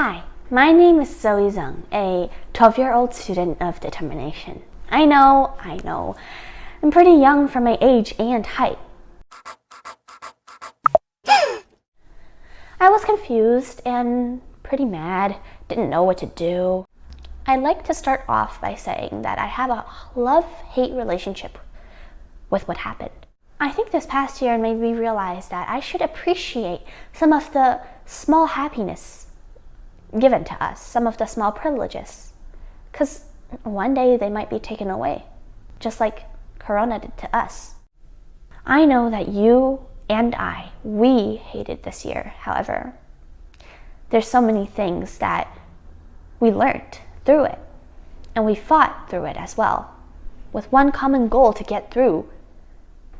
Hi, my name is Zoe Zhang, a 12-year-old student of determination. I know, I'm pretty young for my age and height. I was confused and pretty mad, didn't know what to do. I'd like to start off by saying that I have a love-hate relationship with what happened. I think this past year made me realize that I should appreciate some of the small happiness given to us, some of the small privileges, because one day they might be taken away, just like Corona did to us. I know that you and we hated this year. However, there's so many things that we learned through it, and we fought through it as well, with one common goal to get through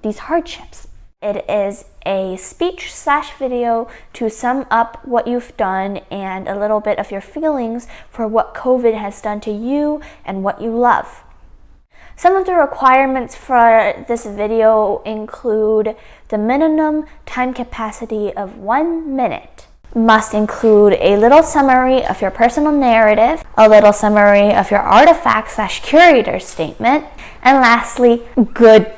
these hardships. It is a speech/video to sum up what you've done and a little bit of your feelings for what COVID has done to you and what you love. Some of the requirements for this video include the minimum time capacity of 1 minute. Must include a little summary of your personal narrative, a little summary of your artifact/curator statement, and lastly, good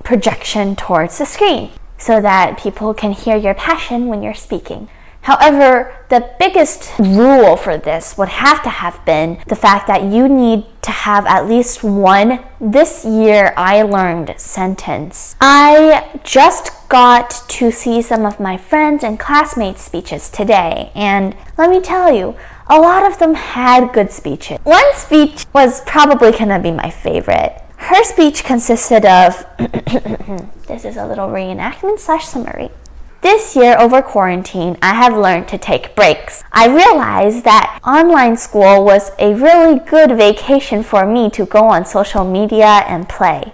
projection towards the screen so that people can hear your passion when you're speaking. However, the biggest rule for this would have to have been the fact that you need to have at least one "this year I learned" sentence. I just got to see some of my friends and classmates' speeches today, and let me tell you, a lot of them had good speeches. One speech was probably gonna be my favorite. Her speech consisted of, this is a little reenactment/summary. This year over quarantine, I have learned to take breaks. I realized that online school was a really good vacation for me to go on social media and play.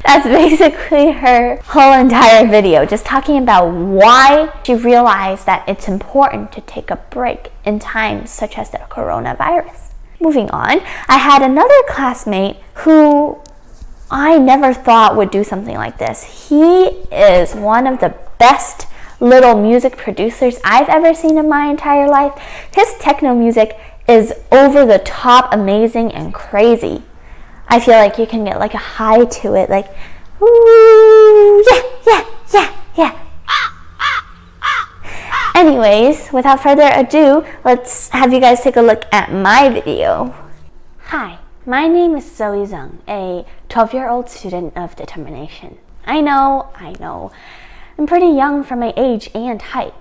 That's basically her whole entire video, just talking about why she realized that it's important to take a break in times such as the coronavirus. Moving on, I had another classmate who I never thought would do something like this. He is one of the best little music producers I've ever seen in my entire life. His techno music is over the top amazing and crazy. I feel like you can get like a high to it, like, ooh, yeah. Anyways, without further ado, let's have you guys take a look at my video. Hi, my name is Zoe Zhang, a 12-year-old student of determination. I know, I'm pretty young for my age and height.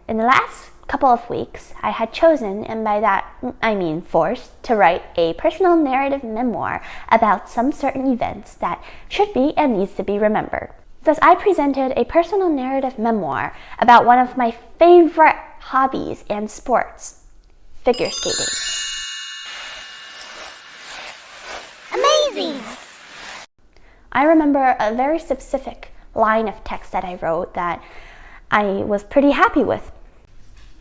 In the last couple of weeks, I had chosen, and by that I mean forced, to write a personal narrative memoir about some certain events that should be and needs to be remembered. Thus, I presented a personal narrative memoir about one of my favorite hobbies and sports, figure skating. Amazing! I remember a very specific line of text that I wrote that I was pretty happy with.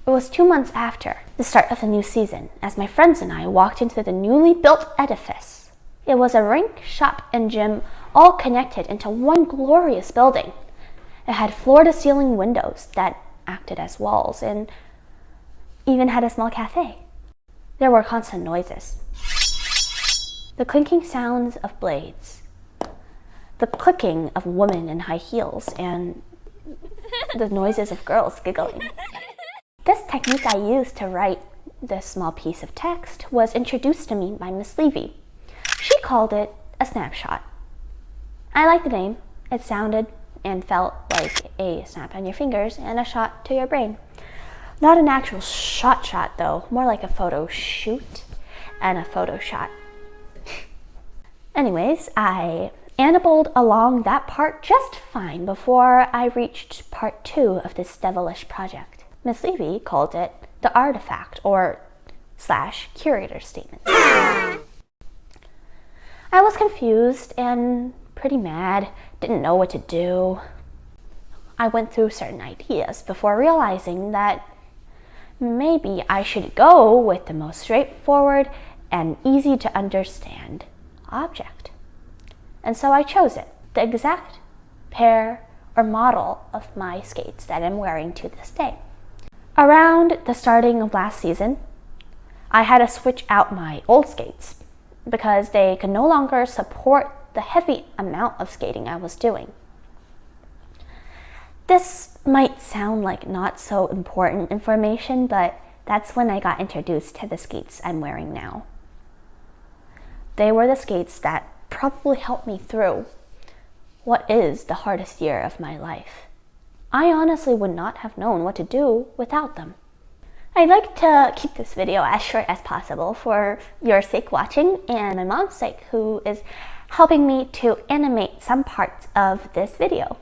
It was 2 months after the start of the new season, as my friends and I walked into the newly built edifice. It was a rink, shop, and gym all connected into one glorious building. It had floor-to-ceiling windows that acted as walls and even had a small cafe. There were constant noises. The clinking sounds of blades, the clicking of women in high heels, and the noises of girls giggling. This technique I used to write this small piece of text was introduced to me by Miss Levy. She called it a snapshot. I liked the name. It sounded and felt like a snap on your fingers and a shot to your brain. Not an actual shot though, more like a photo shoot and a photo shot. Anyways, I ambled along that part just fine before I reached part 2 of this devilish project. Miss Levy called it the artifact or /curator statement. I was confused and pretty mad, didn't know what to do. I went through certain ideas before realizing that maybe I should go with the most straightforward and easy to understand object. And so I chose it, the exact pair or model of my skates that I'm wearing to this day. Around the starting of last season, I had to switch out my old skates because they could no longer support the heavy amount of skating I was doing. This might sound like not so important information, but that's when I got introduced to the skates I'm wearing now. They were the skates that probably helped me through what is the hardest year of my life. I honestly would not have known what to do without them. I'd like to keep this video as short as possible for your sake watching and my mom's sake, who is helping me to animate some parts of this video.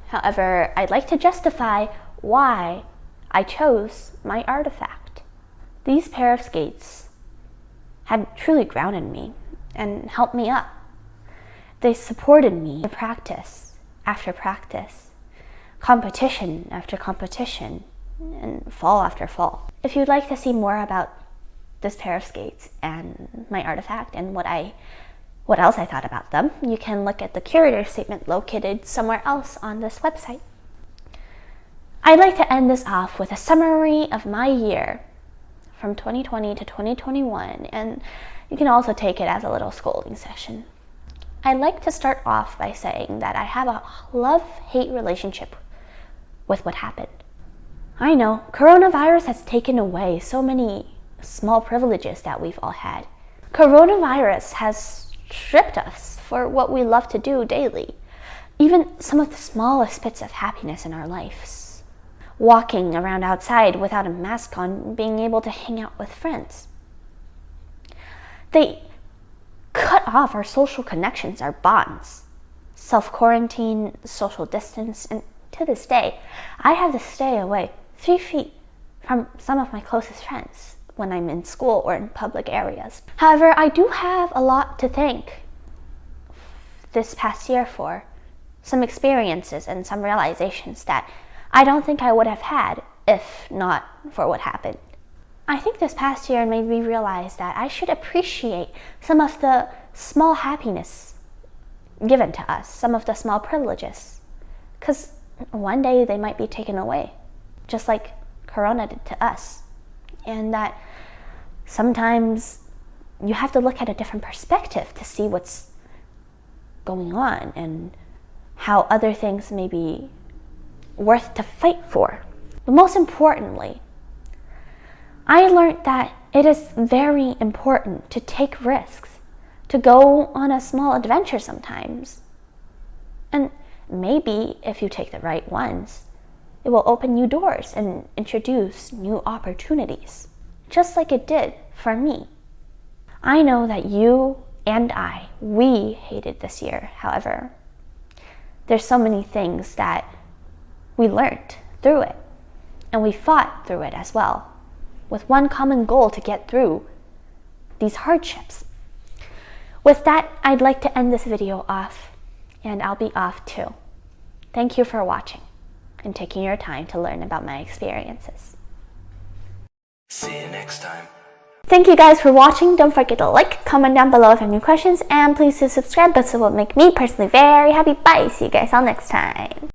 However, I'd like to justify why I chose my artifact. These pair of skates had truly grounded me and helped me up. They supported me in practice after practice, competition after competition, and fall after fall. If you'd like to see more about this pair of skates and my artifact and what else I thought about them, you can look at the curator statement located somewhere else on this website. I'd like to end this off with a summary of my year from 2020 to 2021, and you can also take it as a little scolding session. I'd like to start off by saying that I have a love-hate relationship with what happened. I know, coronavirus has taken away so many small privileges that we've all had. Coronavirus has stripped us for what we love to do daily, even some of the smallest bits of happiness in our lives. Walking around outside without a mask on, being able to hang out with friends. They cut off our social connections, our bonds. Self-quarantine, social distance, and to this day, I have to stay away 3 feet from some of my closest friends when I'm in school or in public areas. However, I do have a lot to thank this past year for. Some experiences and some realizations that I don't think I would have had if not for what happened. I think this past year made me realize that I should appreciate some of the small happiness given to us, some of the small privileges, because one day they might be taken away, just like Corona did to us. And that sometimes you have to look at a different perspective to see what's going on and how other things may be worth to fight for. But most importantly, I learned that it is very important to take risks, to go on a small adventure sometimes. And maybe if you take the right ones, it will open new doors and introduce new opportunities, just like it did for me. I know that you and we hated this year. However, there's so many things that we learned through it, and we fought through it as well, with one common goal to get through these hardships. With that, I'd like to end this video off, and I'll be off too. Thank you for watching and taking your time to learn about my experiences. See you next time. Thank you guys for watching. Don't forget to like, comment down below if you have any questions, and please do subscribe. This will make me personally very happy. Bye. See you guys all next time.